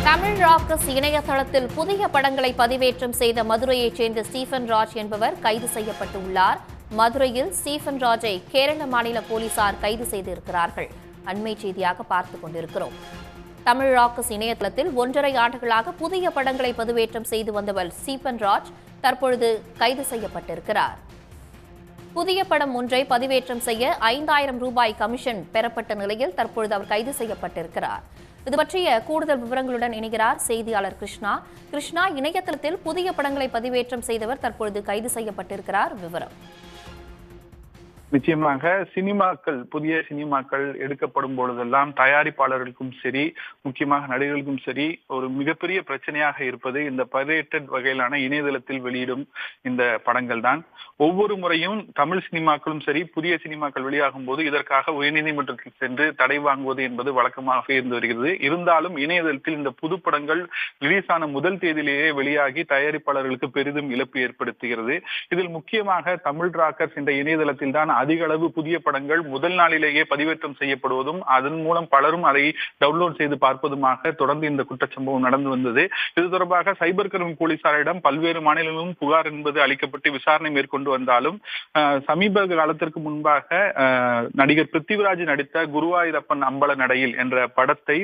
Tamil Rockers இணையதளத்தில் புதிய படங்களை பதிவேற்றம் செய்த மதுரையைச் சேர்ந்த ஸ்டீபன் ராஜ் என்பவர் கைது செய்யப்பட்டுள்ளார். மதுரையில் ஸ்டீபன் ராஜை கேரள மாநில போலீசார் கைது செய்திருக்கிறார்கள். அண்மை செய்தியாக பார்த்துக் கொண்டிருக்கிறோம். தமிழ் ராக்கர்ஸ் இணையதளத்தில் 1.5 ஆண்டுகளாக புதிய படங்களை பதிவேற்றம் செய்து வந்தவர் ஸ்டீபன் ராஜ் தற்பொழுது கைது செய்யப்பட்டிருக்கிறார். புதிய படம் ஒன்றை பதிவேற்றம் செய்ய 5,000 ரூபாய் கமிஷன் பெறப்பட்ட நிலையில் தற்பொழுது அவர் கைது செய்யப்பட்டிருக்கிறார். இது பற்றிய கூடுதல் விவரங்களுடன் இணைகிறார் செய்தியாளர் கிருஷ்ணா. இணையதளத்தில் புதிய படங்களை பதிவேற்றம் செய்தவர் தற்பொழுது கைது செய்யப்பட்டிருக்கிறார். விவரம். நிச்சயமாக புதிய சினிமாக்கள் எடுக்கப்படும் பொழுதெல்லாம் தயாரிப்பாளர்களுக்கும் சரி, முக்கியமாக நடிகர்களுக்கும் சரி, ஒரு மிகப்பெரிய பிரச்சனையாக இருப்பது இந்த பைரேட்டட் வகையிலான இணையதளத்தில் வெளியிடும் இந்த படங்கள் தான். ஒவ்வொரு முறையும் தமிழ் சினிமாக்களும் சரி, புதிய சினிமாக்கள் வெளியாகும் போது இதற்காக உயர்நீதிமன்றத்தில் சென்று தடை வாங்குவது என்பது வழக்கமாக இருந்து வருகிறது. இருந்தாலும் இணையதளத்தில் இந்த புது படங்கள் ரிலீஸ் ஆன முதல் தேதியிலேயே வெளியாகி தயாரிப்பாளர்களுக்கு பெரிதும் இழப்பு ஏற்படுத்துகிறது. இதில் முக்கியமாக தமிழ் ராக்கர்ஸ் என்ற இணையதளத்தில் தான் அதிக அளவு புதிய படங்கள் முதல் நாளிலேயே பதிவேற்றம் செய்யப்படுவதும் அதன் மூலம் பலரும் அதை டவுன்லோட் செய்து பார்ப்பதுமாக தொடர்ந்து இந்த குற்றச்சம்பவம் நடந்து வந்தது. இது தொடர்பாக சைபர் கிரைம் போலீசாரிடம் பல்வேறு மாநிலங்களும் புகார் என்பது அளிக்கப்பட்டு விசாரணை மேற்கொண்டு வந்தாலும் சமீப காலத்திற்கு முன்பாக நடிகர் பிருத்திவிராஜ் நடித்த குருவாயூரப்பன் அம்பல நடையில் என்ற படத்தை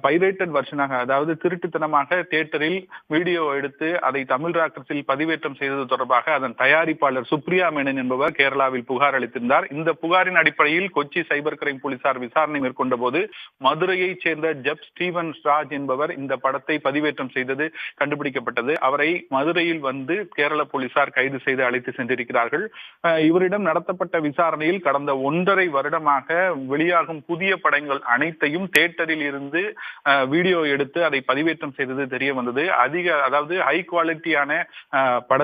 பைரேட்டட் வெர்ஷனாக, அதாவது திருட்டுத்தனமாக தியேட்டரில் வீடியோ எடுத்து அதை தமிழ் ராக்கர்ஸில் பதிவேற்றம் செய்தது தொடர்பாக அதன் தயாரிப்பாளர் சுப்ரியா மேனன் என்பவர் கேரளாவில் புகார் அளித்திருந்தார். இந்த புகாரின் அடிப்படையில் கொச்சி சைபர் கிரைம் போலீசார் விசாரணை மேற்கொண்ட போது மதுரையைச் சேர்ந்த ஸ்டீபன் ராஜ் என்பவர் இந்த படத்தை பதிவேற்றம் செய்தது கண்டுபிடிக்கப்பட்டது. அவரை மதுரையில் வந்து கேரள போலீசார் கைது செய்து அழைத்து சென்றிருக்கிறார்கள். இவரிடம் நடத்தப்பட்ட விசாரணையில் கடந்த 1.5 வருடமாக வெளியாகும் புதிய படங்கள் அனைத்தையும் தியேட்டரில் இருந்து வீடியோ எடுத்து அதை பதிவேற்றம் செய்தது தெரிய வந்தது. அதாவது ஹை குவாலிட்டியான பட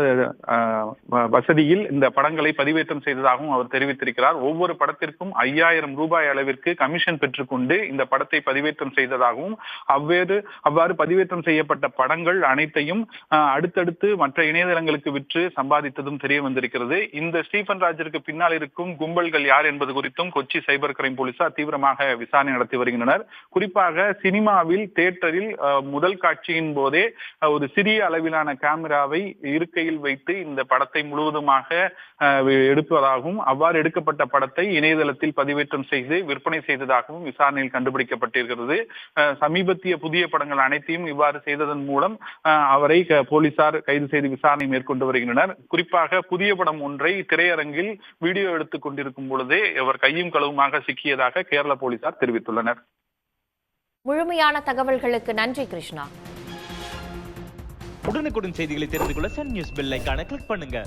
வசதியில் இந்த படங்களை பதிவேற்றம் செய்ததாகவும் அவர் தெரிவித்திருக்கிறார். ஒவ்வொரு படத்திற்கும் 5,000 ரூபாய் அளவிற்கு கமிஷன் பெற்றுக்கொண்டு இந்த படத்தை பதிவேற்றம் செய்ததாகவும், அவ்வாறு பதிவேற்றம் செய்யப்பட்ட படங்கள் அனைத்தையும் அடுத்தடுத்து மற்ற இணையதளங்களுக்கு விற்று சம்பாதித்ததும் தெரிய வந்திருக்கிறது. இந்த ஸ்டீபன் ராஜிற்கு பின்னால் இருக்கும் கும்பல்கள் யார் என்பது குறித்தும் கொச்சி சைபர் கிரைம் போலீசார் தீவிரமாக விசாரணை நடத்தி வருகின்றனர். குறிப்பாக சினிமாவில் தியேட்டரில் முதல் காட்சியின் போதே ஒரு சிறிய அளவிலான கேமராவை இருக்கையில் வைத்து இந்த படத்தை முழுவதுமாக எடுப்பதாகவும், அவ்வாறு எடுக்கப்பட்ட படத்தை இணையதளத்தில் பதிவேற்றம் செய்து விற்பனை செய்ததாகவும் விசாரணையில் கண்டுபிடிக்கப்பட்டிருக்கிறது. சமீபத்திய புதிய படங்கள் அனைத்தையும் இவ்வாறு செய்ததன் மூலம் அவரை போலீசார் கைது செய்து விசாரணை மேற்கொண்டு வருகின்றனர். குறிப்பாக புதிய படம் ஒன்றை திரையரங்கில் வீடியோ எடுத்துக் கொண்டிருக்கும் பொழுதே அவர் கையும் களவுமாக சிக்கியதாக கேரள போலீசார் தெரிவித்துள்ளனர். முழுமையான தகவல்களுக்கு நன்றி கிருஷ்ணா. உடனுக்குடன் செய்திகளை தெரிந்து கொள்ள சன் நியூஸ் பெல் ஐகானை கிளிக் பண்ணுங்க.